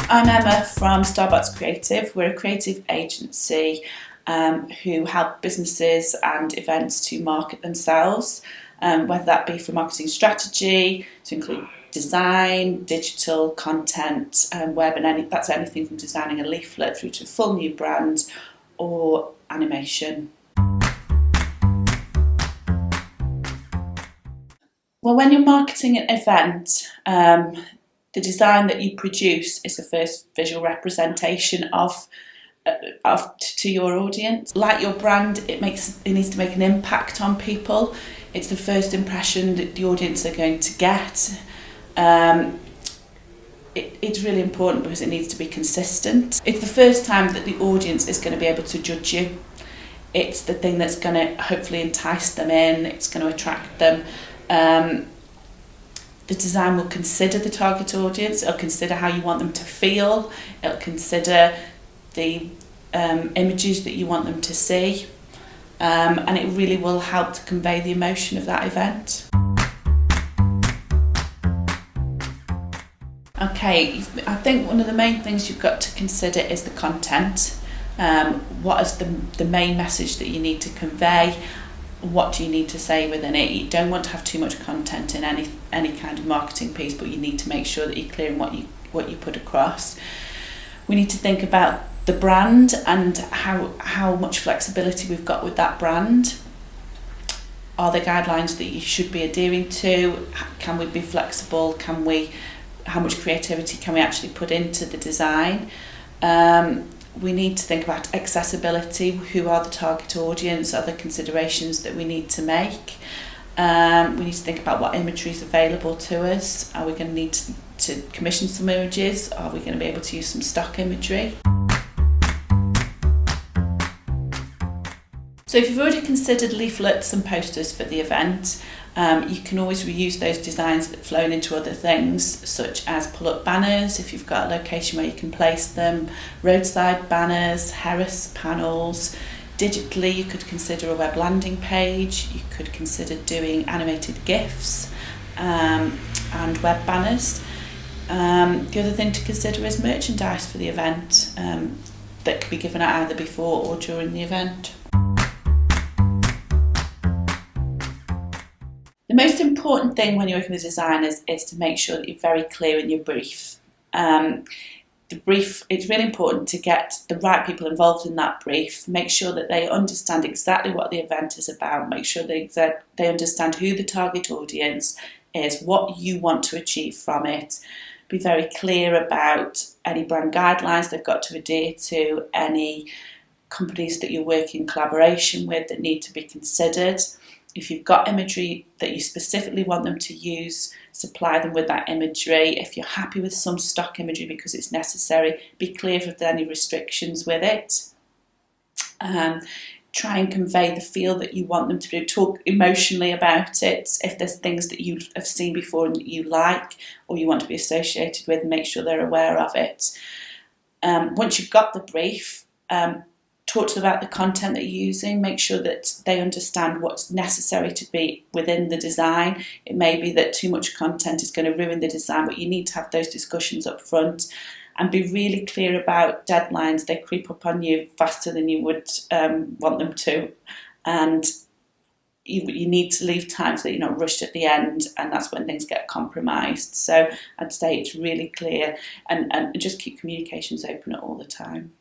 I'm Emma from Starbots Creative. We're a creative agency who help businesses and events to market themselves, whether that be for marketing strategy, to include design, digital content, web, and that's anything from designing a leaflet through to a full new brand or animation. Well, when you're marketing an event, the design that you produce is the first visual representation of to your audience. Like your brand, it needs to make an impact on people. It's the first impression that the audience are going to get. It's really important because it needs to be consistent. It's the first time that the audience is going to be able to judge you. It's the thing that's going to hopefully entice them in. It's going to attract them. The design will consider the target audience. It'll consider how you want them to feel. It'll consider the images that you want them to see. And it really will help to convey the emotion of that event. Okay, I think one of the main things you've got to consider is the content. What is the main message that you need to convey? What do you need to say within it? You don't want to have too much content in any kind of marketing piece, but you need to make sure that you're clear in what you put across. We need to think about the brand and how much flexibility we've got with that brand. Are there guidelines that you should be adhering to? Can we be flexible? How much creativity can we actually put into the design? We need to think about accessibility. Who are the target audience? Are there considerations that we need to make? We need to think about what imagery is available to us. Are we going to need to commission some images? Are we going to be able to use some stock imagery? So if you've already considered leaflets and posters for the event, you can always reuse those designs that flown into other things, such as pull-up banners if you've got a location where you can place them, roadside banners, Harris panels. Digitally, you could consider a web landing page. You could consider doing animated GIFs and web banners. The other thing to consider is merchandise for the event that could be given out either before or during the event. The most important thing when you're working with designers is to make sure that you're very clear in your brief. The brief, it's really important to get the right people involved in that brief, make sure that they understand exactly what the event is about, make sure they understand who the target audience is, what you want to achieve from it. Be very clear about any brand guidelines they've got to adhere to, any companies that you're working in collaboration with that need to be considered. If you've got imagery that you specifically want them to use, supply them with that imagery. If you're happy with some stock imagery because it's necessary, be clear if there are any restrictions with it. Try and convey the feel that you want them to do. Talk emotionally about it. If there's things that you have seen before and that you like or you want to be associated with, make sure they're aware of it. Once you've got the brief, talk to them about the content that you're using, make sure that they understand what's necessary to be within the design. It may be that too much content is going to ruin the design, but you need to have those discussions up front and be really clear about deadlines. They creep up on you faster than you would want them to, and you need to leave time so that you're not rushed at the end, and that's when things get compromised. So I'd say it's really clear and just keep communications open at all the time.